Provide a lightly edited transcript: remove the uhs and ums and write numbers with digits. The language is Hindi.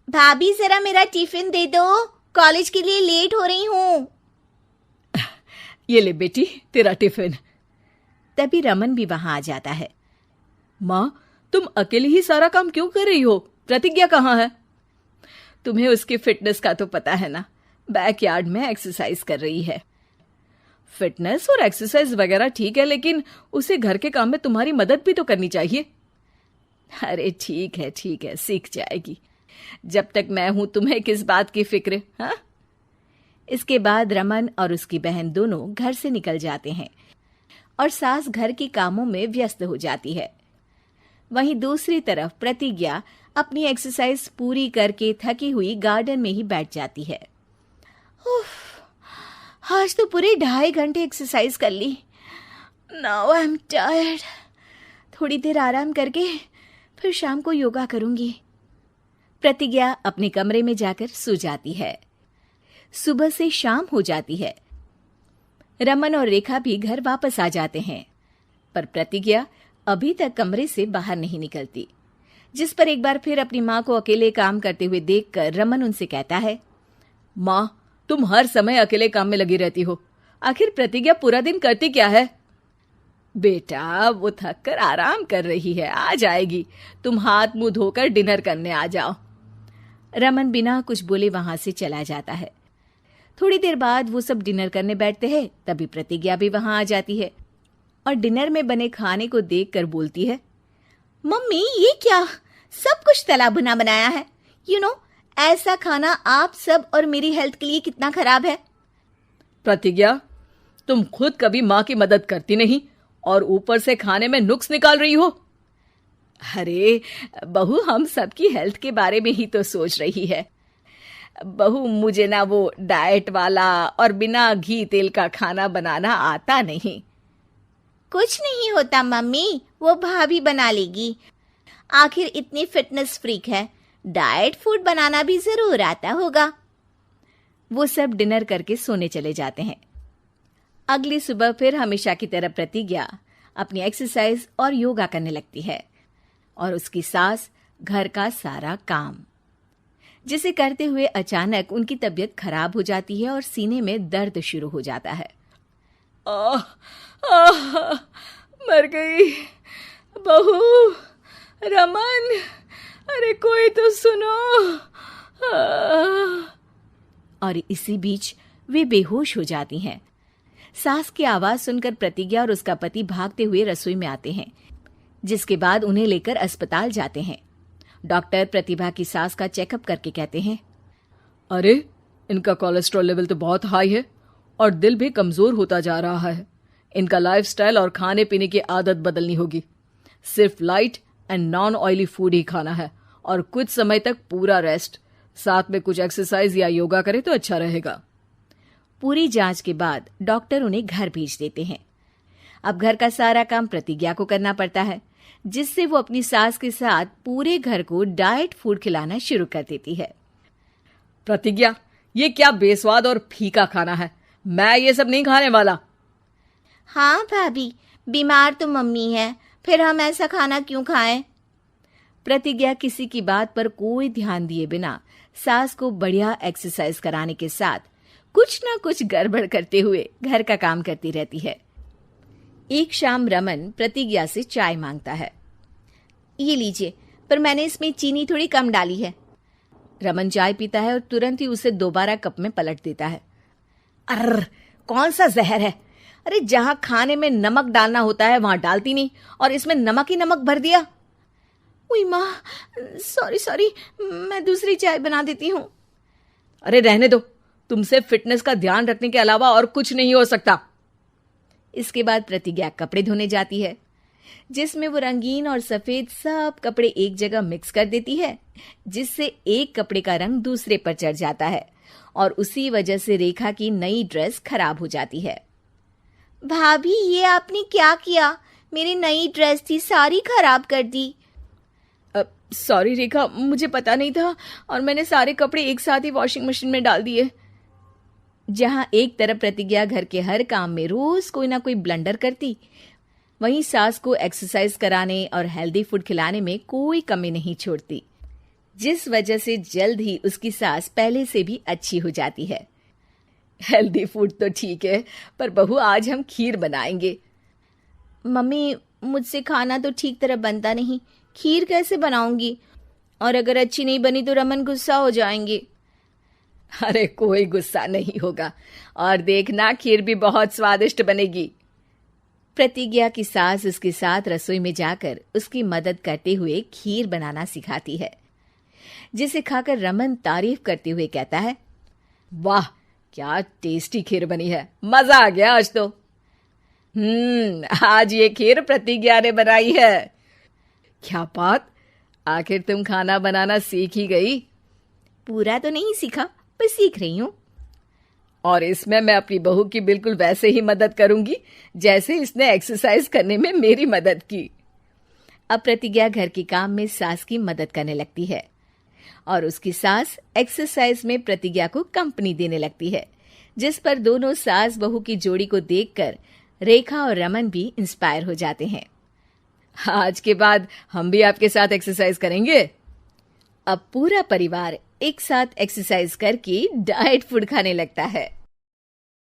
भाभी जरा मेरा टिफिन दे दो, कॉलेज के लिए लेट हो रही हूँ। ये ले बेटी तेरा टिफिन। तभी रमन भी वहां आ जाता है। माँ, तुम अकेले ही सारा काम क्यों कर रही हो? प्रतिज्ञा कहाँ है? तुम्हें उसकी फिटनेस का तो पता है ना, बैकयार्ड में एक्सरसाइज कर रही है। फिटनेस और एक्सरसाइज वगैरह ठीक है, लेकिन उसे घर के काम में तुम्हारी मदद भी तो करनी चाहिए। अरे ठीक है, सीख जाएगी। जब तक मैं हूं तुम्हें किस बात की फिक्र? हाँ। इसके बाद रमन और उसकी बहन दोनों घर से निकल जाते हैं और सास घर के कामों में व्यस्त हो जाती है। वहीं दूसरी तरफ प्रतिज्ञा अपनी एक्सरसाइज पूरी करके थकी हुई गार्डन में ही बैठ जाती है। आज तो पूरे 2.5 घंटे एक्सरसाइज कर ली। Now I am tired. थोड़ी देर आराम करके फिर शाम को योगा करूंगी। प्रतिज्ञा अपने कमरे में जाकर सो जाती है। सुबह से शाम हो जाती है। रमन और रेखा भी घर वापस आ जाते हैं, पर प्रतिज्ञा अभी तक कमरे से बाहर नहीं निकलती, जिस पर एक बार फिर अपनी माँ को अकेले काम करते हुए देखकर रमन उनसे कहता है, माँ, तुम हर समय अकेले काम में लगी रहती हो। आखिर प्रतिज्ञा पूरा दिन करती क्या है? बेटा, वो थक कर आराम कर रही है, आ जाएगी। तुम हाथ मुंह धोकर डिनर करने आ जाओ। रमन बिना कुछ बोले वहां से चला जाता है। थोड़ी देर बाद वो सब डिनर करने बैठते हैं। तभी प्रतिज्ञा भी वहां आ जाती है और डिनर में बने खाने को देखकर बोलती है, मम्मी ये क्या, सब कुछ तला भुना बनाया है। ऐसा खाना आप सब और मेरी हेल्थ के लिए कितना खराब है। प्रतिज्ञा, तुम खुद कभी माँ की मदद करती नहीं और ऊपर से खाने में नुक्स निकाल रही हो। अरे बहू, हम सबकी हेल्थ के बारे में ही तो सोच रही है। बहू, मुझे ना वो डाइट वाला और बिना घी तेल का खाना बनाना आता नहीं। कुछ नहीं होता मम्मी, वो भाभी बना लेगी। आखिर इतनी फिटनेस फ्रीक है, डाइट फूड बनाना भी जरूर आता होगा। वो सब डिनर करके सोने चले जाते हैं। अगली सुबह फिर हमेशा की तरह प्रतिज्ञा अपनी एक्सरसाइज और योगा करने लगती है और उसकी सास घर का सारा काम, जिसे करते हुए अचानक उनकी तबीयत खराब हो जाती है और सीने में दर्द शुरू हो जाता है। मर गई बहू। रमन, अरे कोई तो सुनो। और इसी बीच वे बेहोश हो जाती हैं। सास की आवाज सुनकर प्रतिज्ञा और उसका पति भागते हुए रसोई में आते हैं, जिसके बाद उन्हें लेकर अस्पताल जाते हैं। डॉक्टर प्रतिभा की सास का चेकअप करके कहते हैं, अरे इनका कोलेस्ट्रॉल लेवल तो बहुत हाई है और दिल भी कमजोर होता जा रहा है। इनका लाइफस्टाइल और खाने पीने की आदत बदलनी होगी। सिर्फ light and non oily food ही खाना है और कुछ समय तक पूरा रेस्ट, साथ में कुछ एक्सरसाइज या योगा करे तो अच्छा रहेगा। पूरी जांच के बाद डॉक्टर उन्हें घर भेज देते हैं। अब घर का सारा काम प्रतिज्ञा को करना पड़ता है, जिससे वो अपनी सास के साथ पूरे घर को डाइट फूड खिलाना शुरू कर देती है। प्रतिज्ञा, ये क्या बेस्वाद और फीका खाना है, मैं ये सब नहीं खाने वाला। हाँ भाभी, बीमार तो मम्मी है, फिर हम ऐसा खाना क्यों खाएं? प्रतिज्ञा किसी की बात पर कोई ध्यान दिए बिना सास को बढ़िया एक्सरसाइज कराने के साथ कुछ ना कुछ गड़बड़ करते हुए घर का काम करती रहती है। एक शाम रमन प्रतिज्ञा से चाय मांगता है। ये लीजिए, पर मैंने इसमें चीनी थोड़ी कम डाली है। रमन चाय पीता है और तुरंत ही उसे दोबारा कप में पलट देता है। अर्र, कौन सा जहर है? अरे जहां खाने में नमक डालना होता है वहां डालती नहीं और इसमें नमक ही नमक भर दिया। उई माँ, सॉरी, मैं दूसरी चाय बना देती हूँ। अरे रहने दो, तुमसे फिटनेस का ध्यान रखने के अलावा और कुछ नहीं हो सकता। इसके बाद प्रतिज्ञा कपड़े धोने जाती है, जिसमें वो रंगीन और सफेद सब कपड़े एक जगह मिक्स कर देती है, जिससे एक कपड़े का रंग दूसरे पर चढ़ जाता है और उसी वजह से रेखा की नई ड्रेस खराब हो जाती है। भाभी, ये आपने क्या किया? मेरी नई ड्रेस थी, सारी खराब कर दी। सॉरी रेखा, मुझे पता नहीं था और मैंने सारे कपड़े एक साथ ही वॉशिंग मशीन में डाल दिए। जहां एक तरफ प्रतिज्ञा घर के हर काम में रोज कोई ना कोई ब्लंडर करती, वहीं सास को एक्सरसाइज कराने और हेल्दी फूड खिलाने में कोई कमी नहीं छोड़ती। जिस वजह से जल्द ही उसकी सांस पहले से भी अच्छी हो जाती है। हेल्दी फूड तो ठीक है, पर बहू आज हम खीर बनाएंगे। मम्मी, मुझसे खाना तो ठीक तरह बनता नहीं, खीर कैसे बनाऊंगी? और अगर अच्छी नहीं बनी तो रमन गुस्सा हो जाएंगे। अरे कोई गुस्सा नहीं होगा, और देखना खीर भी बहुत स्वादिष्ट बनेगी। प्रतिज्ञा की सास उसके साथ रसोई में जाकर उसकी मदद करते हुए खीर बनाना सिखाती है, जिसे खाकर रमन तारीफ करते हुए कहता है, वाह क्या टेस्टी खीर बनी है, मजा आ गया आज तो। आज ये खीर प्रतिज्ञा ने बनाई है। क्या बात, आखिर तुम खाना बनाना सीख ही गई? पूरा तो नहीं सीखा, पर सीख रही हूँ। और इसमें मैं अपनी बहू की बिल्कुल वैसे ही मदद करूंगी जैसे इसने एक्सरसाइज करने में मेरी मदद की। अब प्रतिज्ञा घर के काम में सास की मदद करने लगती है और उसकी सास एक्सरसाइज में प्रतिज्ञा को कंपनी देने लगती है, जिस पर दोनों सास बहू की जोड़ी को देखकर रेखा और रमन भी इंस्पायर हो जाते हैं। आज के बाद हम भी आपके साथ एक्सरसाइज करेंगे। अब पूरा परिवार एक साथ एक्सरसाइज करके डाइट फूड खाने लगता है।